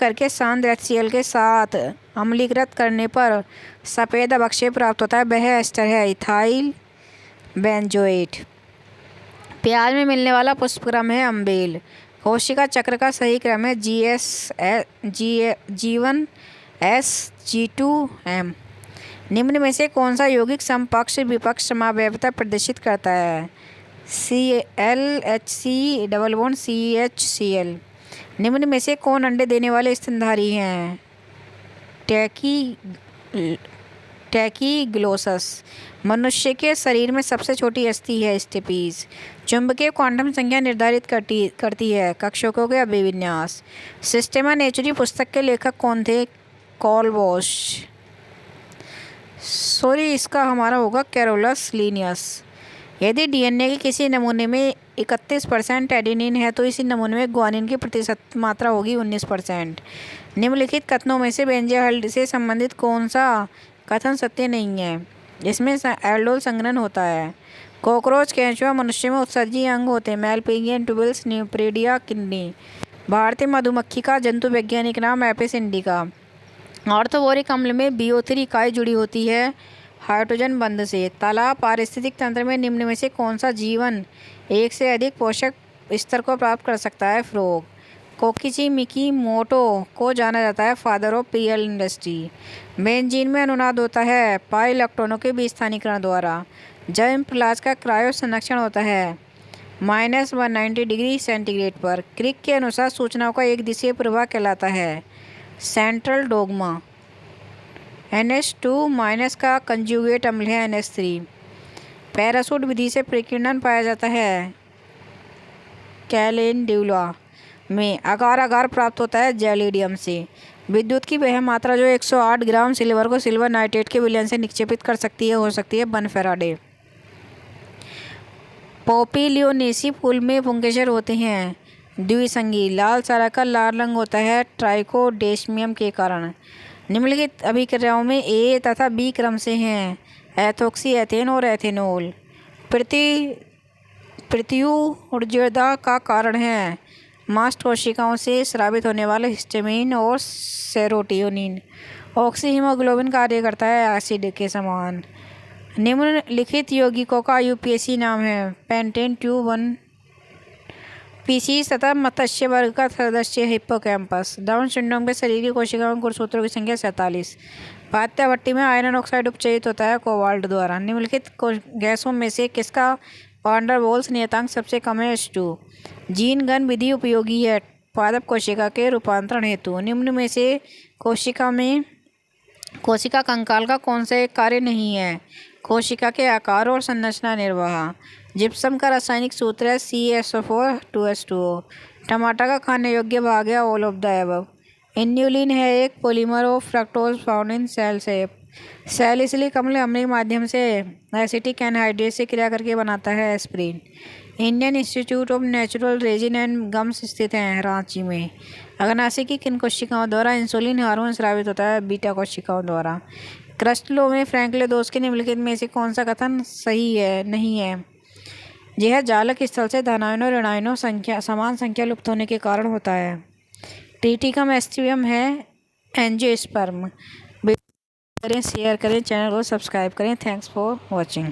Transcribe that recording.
करके शांत HCl के साथ अम्लीकृत करने पर सफ़ेद अवक्षय प्राप्त होता है, वह एस्टर है इथाइल बेंजोएट। प्याज में मिलने वाला पुष्पक्रम है अम्बेल। कोशिका चक्र का सही क्रम है G1S G2M। निम्न में से कौन सा यौगिक समपक्ष विपक्ष समावयवता प्रदर्शित करता है? ClHC double bond CHCl। निम्न में से कौन अंडे देने वाले स्तनधारी हैं? टैकीग्लोसस। मनुष्य के शरीर में सबसे छोटी अस्थि है स्टेपीज। चुंबकीय क्वांटम संख्या निर्धारित करती है कक्षकों के अभिविन्यास। सिस्टेमा नेचुरी पुस्तक के लेखक कौन थे? Karl Bosch. इसका हमारा होगा कैरोलस लिनियस। यदि DNA के किसी नमूने में 31% एडेनिन है तो इसी नमूने में ग्वानिन की प्रतिशत मात्रा होगी 19%। निम्नलिखित कथनों में से बेंज़ोआल्डिहाइड से संबंधित कौन सा कथन सत्य नहीं है? इसमें एल्डोल संघनन होता है। कॉकरोच, केंचुआ मनुष्य में उत्सर्जी अंग होते हैं। Malpighian tubules, न्यूप्रेडिया, kidney. भारतीय मधुमक्खी का जंतु वैज्ञानिक नाम एपिस इंडिका। ऑर्थोबोरिक अम्ल में BO3 इकाई जुड़ी होती है हाइड्रोजन बंध से। तालाब पारिस्थितिक तंत्र में निम्न में से कौन सा जीवन एक से अधिक पोषक स्तर को प्राप्त कर सकता है? फ्रॉग। कोकिची मिकी मोटो को जाना जाता है father of real industry. Benzene में अनुनाद होता है पाई इलेक्ट्रॉनों के विस्थानीकरण द्वारा। जब इम्प्लाज का क्रायो संरक्षण होता है -190 डिग्री सेंटीग्रेड पर। क्रिक के अनुसार सूचनाओं का एक दिशीय प्रवाह कहलाता है सेंट्रल डोगमा। NH2- का कंजुगेट अम्ल है NH3। पैराशूट विधि से प्रकीर्णन पाया जाता है कैलेंडुला में। अगार प्राप्त होता है जैलिडियम से। विद्युत की वह मात्रा जो 108 ग्राम सिल्वर को सिल्वर नाइट्रेट के विलयन से निक्षेपित कर सकती है हो सकती है 1 फैराडे। पोपिलियोनेसी फूल में पुंकेसर होते हैं द्विसंगी। लाल चारा का लाल रंग होता है ट्राइकोडेस्मियम के कारण। निम्नलिखित अभिक्रियाओं में A तथा B क्रम से हैं एथोक्सी एथेन और एथेनॉल। प्रत्युर्जता का कारण है मास्ट कोशिकाओं से स्रावित होने वाला हिस्टामिन और सेरोटोनिन। ऑक्सी हीमोग्लोबिन कार्य करता है एसिड के समान। निम्नलिखित यौगिकों का UPSC नाम है पेंटेन ट्यूब 1 पीसीज तथा मत्स्य वर्ग का सदस्य हिप्पोकैम्पस। डाउन सिंड्रोम के शरीर की कोशिकाओं में गुणसूत्रों की संख्या 47। पात्या भट्टी में आयरन ऑक्साइड उपचयित होता है कोबाल्ट द्वारा। निम्नलिखित गैसों में से किसका वान डर वाल्स नियतांक सबसे कम है? H2। जीन गन विधि उपयोगी है पादप कोशिका के रूपांतरण हेतु। निम्न में से कोशिका कंकाल का कौन सा एक कार्य नहीं है? कोशिका के आकार और संरचना निर्वाह। जिप्सम का रासायनिक सूत्र है CaSO4 टमाटर का खाने योग्य भाग है all of the above. Inulin है एक polymer of fructose found in cell sap. Salicylic अम्ल अम्लीय माध्यम से एसिटिक एनहाइड्रेट से क्रिया करके बनाता है aspirin. Indian institute of natural resin and gums स्थित है रांची में। अग्नाशय की किन कोशिकाओं द्वारा इंसुलिन हार्मोन स्रावित होता है? बीटा कोशिकाओं द्वारा। क्रस्टलो में फ्रैंकलिन दोष के निम्नलिखित में से कौन सा कथन सही है नहीं है? यह जालक स्थल से धनायनों ऋणायनों समान संख्या लुप्त होने के कारण होता है। ट्रिटिकम एस्टिवम है एंजियोस्पर्म। करें, शेयर करें, चैनल को सब्सक्राइब करें। Thanks for watching.